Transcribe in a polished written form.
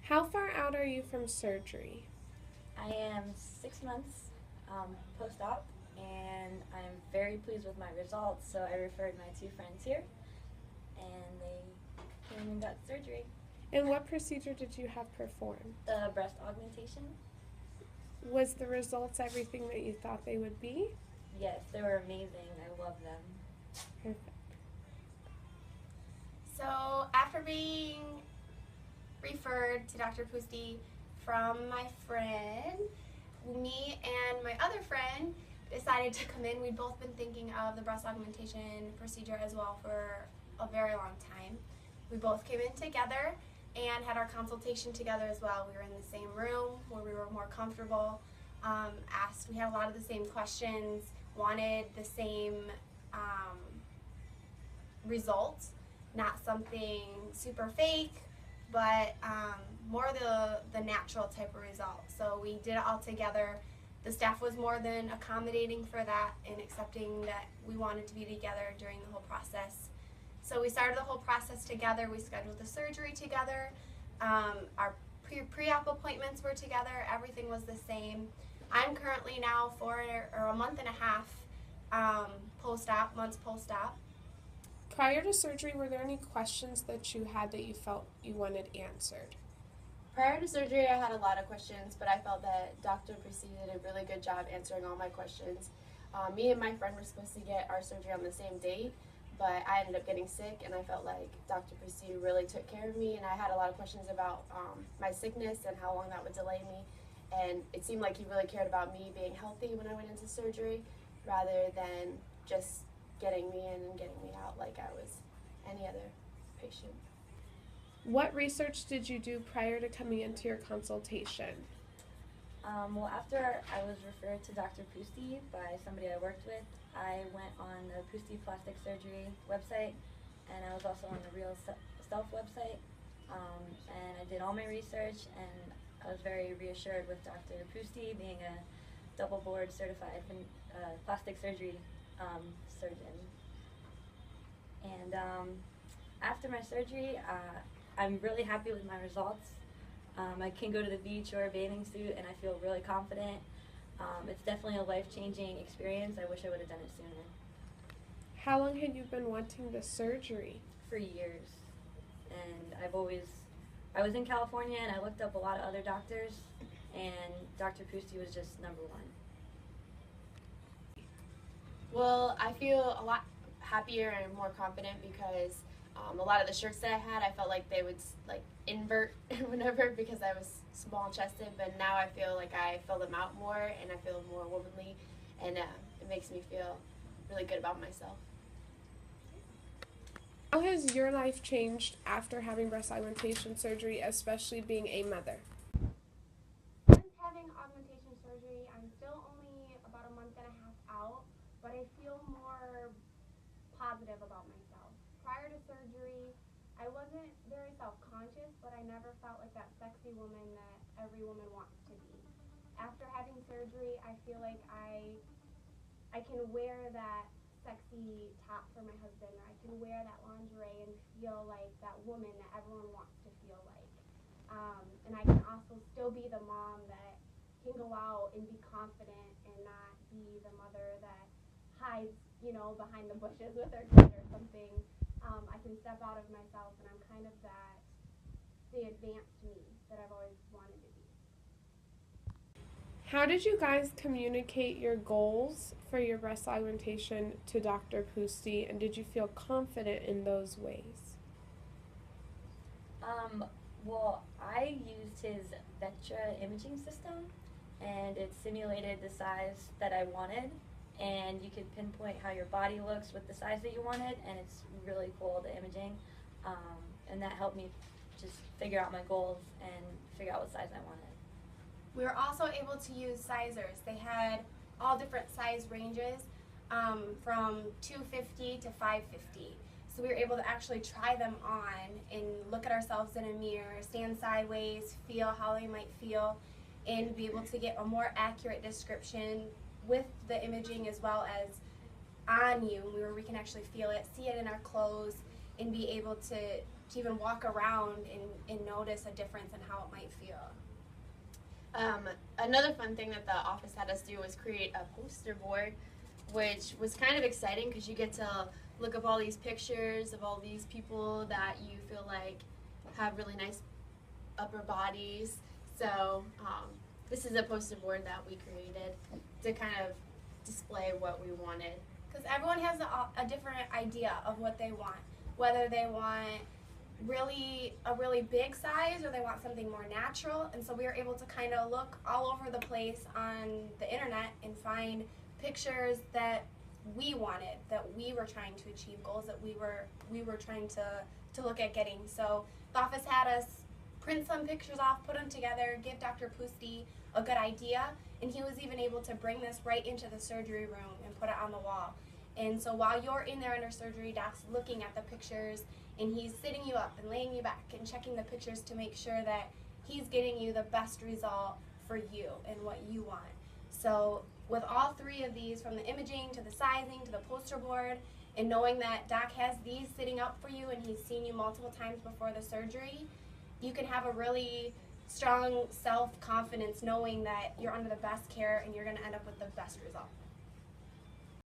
How far out are you from surgery? I am 6 months post-op, and I'm very pleased with my results. So I referred my two friends here, and they came and got surgery. And what procedure did you have performed? The breast augmentation. Was the results everything that you thought they would be? Yes, they were amazing. I love them. Perfect. So after being referred to Dr. Pousti from my friend, me and my other friend decided to come in. We'd both been thinking of the breast augmentation procedure as well for a very long time. We both came in together and had our consultation together as well. We were in the same room where we were more comfortable. We had a lot of the same questions, wanted the same results, not something super fake, but more the natural type of result. So we did it all together. The staff was more than accommodating for that and accepting that we wanted to be together during the whole process. So we started the whole process together. We scheduled the surgery together. Our pre-op appointments were together. Everything was the same. I'm currently now a month and a half post-op, months post-op. Prior to surgery, were there any questions that you had that you felt you wanted answered? Prior to surgery, I had a lot of questions, but I felt that Dr. Pousti did a really good job answering all my questions. Me and my friend were supposed to get our surgery on the same date, but I ended up getting sick, and I felt like Dr. Pousti really took care of me, and I had a lot of questions about my sickness and how long that would delay me, and it seemed like he really cared about me being healthy when I went into surgery, rather than just getting me in and getting me out like I was any other patient. What research did you do prior to coming into your consultation? Well, after I was referred to Dr. Pousti by somebody I worked with, I went on the Pousti Plastic Surgery website, and I was also on the Real Self website, and I did all my research, and I was very reassured with Dr. Pousti being a double board certified plastic surgery surgeon. And after my surgery, I'm really happy with my results. I can go to the beach or a bathing suit and I feel really confident. It's definitely a life-changing experience. I wish I would have done it sooner. How long had you been wanting the surgery? For years. And I was in California and I looked up a lot of other doctors, and Dr. Pousti was just number one. Well, I feel a lot happier and more confident because a lot of the shirts that I had, I felt like they would like invert whenever because I was small chested, but now I feel like I fill them out more and I feel more womanly, and it makes me feel really good about myself. How has your life changed after having breast augmentation surgery, especially being a mother? Since having augmentation surgery, I'm still only about a month and a half out, but I feel more positive about myself. Prior to surgery, I wasn't very self-conscious, but I never felt like that sexy woman that every woman wants to be. After having surgery, I feel like I can wear that sexy top for my husband, or I can wear that lingerie and feel like that woman that everyone wants to feel like. And I can also still be the mom that can go out and be confident and not be the mother that hides, behind the bushes with her kid or something. I can step out of myself, and I'm kind of the advanced me that I've always wanted to be. How did you guys communicate your goals for your breast augmentation to Dr. Pousti, and did you feel confident in those ways? Well, I used his Vectra imaging system, and it simulated the size that I wanted, and you could pinpoint how your body looks with the size that you wanted, and it's really cool, the imaging, and that helped me just figure out my goals and figure out what size I wanted. We were also able to use sizers. They had all different size ranges, from 250 to 550. So we were able to actually try them on and look at ourselves in a mirror, stand sideways, feel how they might feel, and be able to get a more accurate description with the imaging as well as on you, where we can actually feel it, see it in our clothes, and be able to even walk around and notice a difference in how it might feel. Another fun thing that the office had us do was create a poster board, which was kind of exciting because you get to look up all these pictures of all these people that you feel like have really nice upper bodies. So this is a poster board that we created to kind of display what we wanted. Because everyone has a different idea of what they want, whether they want a really big size or they want something more natural. And so we were able to kind of look all over the place on the internet and find pictures that we wanted, that we were trying to achieve, goals that we were trying to look at getting. So the office had us print some pictures off, put them together, give Dr. Pousti a good idea, and he was even able to bring this right into the surgery room and put it on the wall. And so while you're in there under surgery, Doc's looking at the pictures, and he's sitting you up and laying you back and checking the pictures to make sure that he's getting you the best result for you and what you want. So with all three of these, from the imaging to the sizing to the poster board, and knowing that Doc has these sitting up for you and he's seen you multiple times before the surgery, you can have a really strong self-confidence knowing that you're under the best care and you're going to end up with the best result.